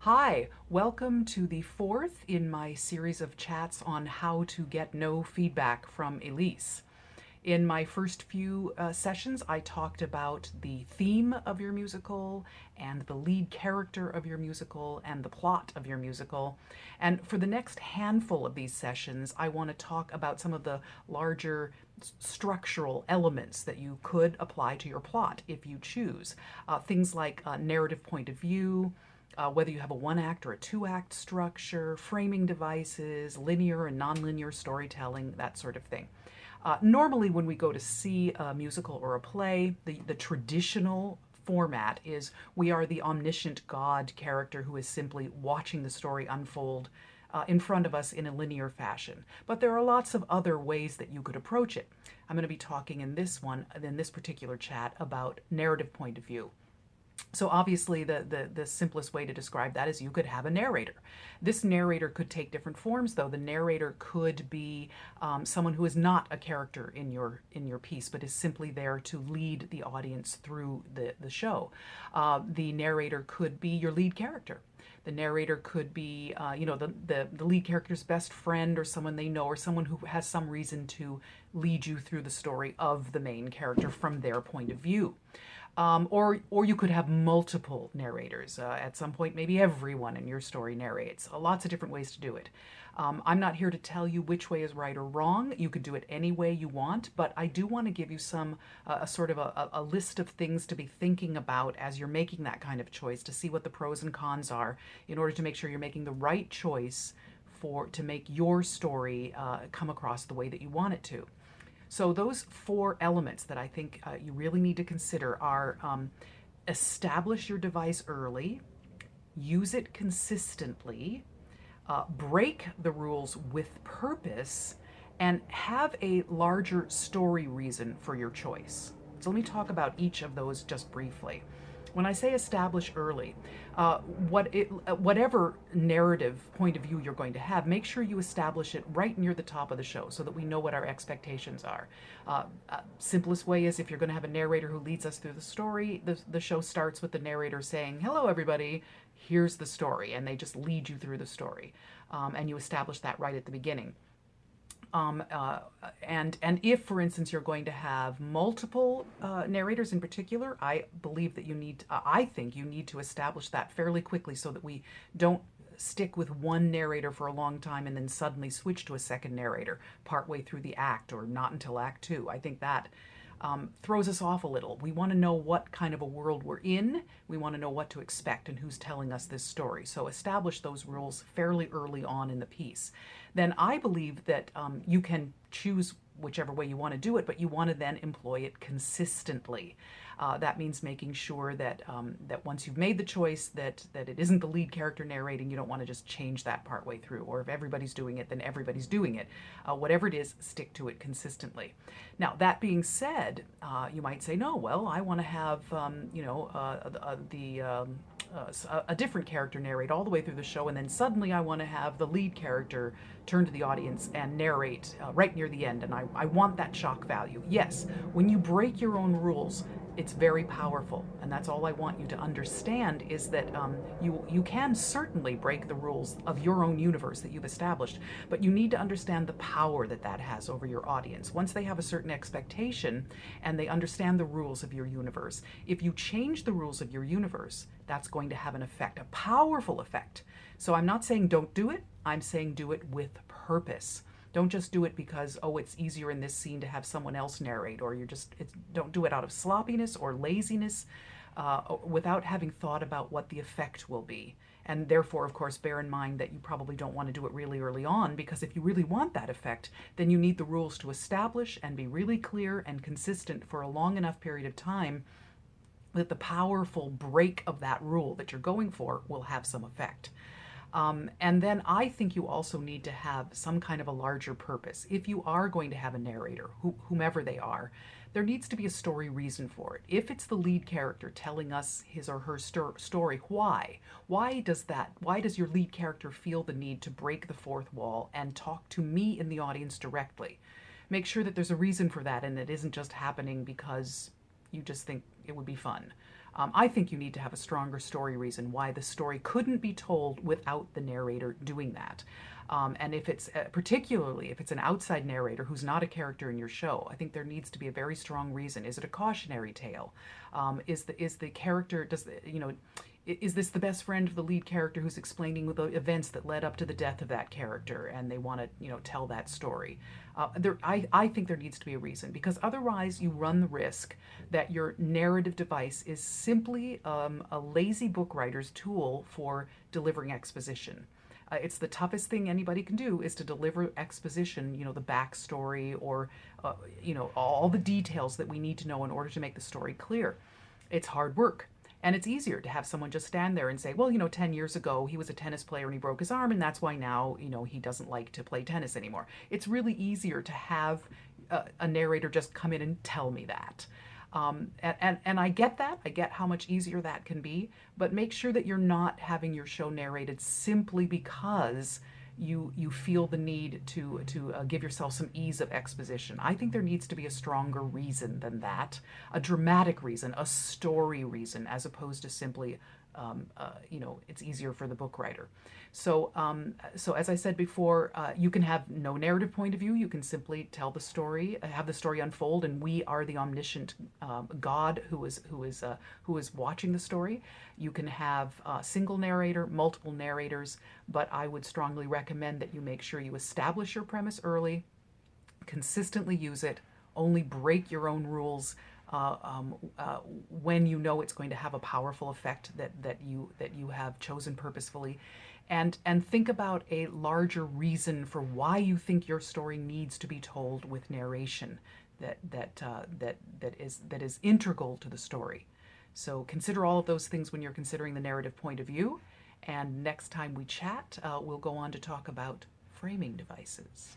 Hi, welcome to the fourth in my series of chats on how to get no feedback from Elise. In my first few sessions, I talked about the theme of your musical and the lead character of your musical and the plot of your musical. And for the next handful of these sessions, I want to talk about some of the larger structural elements that you could apply to your plot if you choose. Things like narrative point of view, whether you have a one act or a two act structure, framing devices, linear and nonlinear storytelling, that sort of thing. Normally, when we go to see a musical or a play, the traditional format is we are the omniscient God character who is simply watching the story unfold in front of us in a linear fashion. But there are lots of other ways that you could approach it. I'm going to be talking in this particular chat, about narrative point of view. So obviously the simplest way to describe that is you could have a narrator. This narrator could take different forms, though. The narrator could be someone who is not a character in your piece, but is simply there to lead the audience through the show. The narrator could be your lead character. The narrator could be, the lead character's best friend, or someone they know, or someone who has some reason to lead you through the story of the main character from their point of view. Or you could have multiple narrators. At some point, maybe everyone in your story narrates. Lots of different ways to do it. I'm not here to tell you which way is right or wrong. You could do it any way you want, but I do want to give you some a sort of a list of things to be thinking about as you're making that kind of choice, to see what the pros and cons are in order to make sure you're making the right choice to make your story come across the way that you want it to. So those four elements that I think you really need to consider are establish your device early, use it consistently, break the rules with purpose, and have a larger story reason for your choice. So let me talk about each of those just briefly. When I say establish early, whatever narrative point of view you're going to have, make sure you establish it right near the top of the show so that we know what our expectations are. Simplest way is, if you're going to have a narrator who leads us through the story, the show starts with the narrator saying, "Hello, everybody, here's the story," and they just lead you through the story. And you establish that right at the beginning. And if, for instance, you're going to have multiple narrators in particular, I think you need to establish that fairly quickly so that we don't stick with one narrator for a long time and then suddenly switch to a second narrator partway through the act, or not until Act 2. I think that throws us off a little. We want to know what kind of a world we're in. We want to know what to expect and who's telling us this story. So establish those rules fairly early on in the piece. Then I believe that you can choose whichever way you want to do it, but you want to then employ it consistently. That means making sure that that once you've made the choice that it isn't the lead character narrating, you don't want to just change that partway through. Or if everybody's doing it, then everybody's doing it. Whatever it is, stick to it consistently. Now, that being said, you might say, no, well, I want to have a different character narrate all the way through the show, and then suddenly I want to have the lead character turn to the audience and narrate right near the end, and I want that shock value. Yes, when you break your own rules, it's very powerful, and that's all I want you to understand, is that you can certainly break the rules of your own universe that you've established, but you need to understand the power that that has over your audience. Once they have a certain expectation and they understand the rules of your universe, if you change the rules of your universe, that's going to have an effect, a powerful effect. So I'm not saying don't do it, I'm saying do it with purpose. Don't just do it because, oh, it's easier in this scene to have someone else narrate, or don't do it out of sloppiness or laziness without having thought about what the effect will be. And therefore, of course, bear in mind that you probably don't want to do it really early on, because if you really want that effect, then you need the rules to establish and be really clear and consistent for a long enough period of time that the powerful break of that rule that you're going for will have some effect. And then I think you also need to have some kind of a larger purpose. If you are going to have a narrator, whomever they are, there needs to be a story reason for it. If it's the lead character telling us his or her story, why? Why does your lead character feel the need to break the fourth wall and talk to me in the audience directly? Make sure that there's a reason for that, and it isn't just happening because you just think it would be fun. I think you need to have a stronger story reason why the story couldn't be told without the narrator doing that. And if it's particularly if it's an outside narrator who's not a character in your show, I think there needs to be a very strong reason. Is it a cautionary tale? Is the character is this the best friend of the lead character who's explaining the events that led up to the death of that character, and they want to tell that story? I think there needs to be a reason, because otherwise you run the risk that your narrative device is simply a lazy book writer's tool for delivering exposition. It's the toughest thing anybody can do, is to deliver exposition, the backstory, or all the details that we need to know in order to make the story clear. It's hard work. And it's easier to have someone just stand there and say, well, 10 years ago he was a tennis player and he broke his arm, and that's why now, he doesn't like to play tennis anymore. It's really easier to have a narrator just come in and tell me that. And I get that. I get how much easier that can be, but make sure that you're not having your show narrated simply because you feel the need to give yourself some ease of exposition. I think there needs to be a stronger reason than that, a dramatic reason, a story reason, as opposed to simply it's easier for the book writer. So as I said before, you can have no narrative point of view. You can simply tell the story, have the story unfold, and we are the omniscient God who is watching the story. You can have a single narrator, multiple narrators, but I would strongly recommend that you make sure you establish your premise early, consistently use it, only break your own rules when you know it's going to have a powerful effect that you have chosen purposefully, and think about a larger reason for why you think your story needs to be told with narration that is integral to the story. So consider all of those things when you're considering the narrative point of view. And next time we chat, we'll go on to talk about framing devices.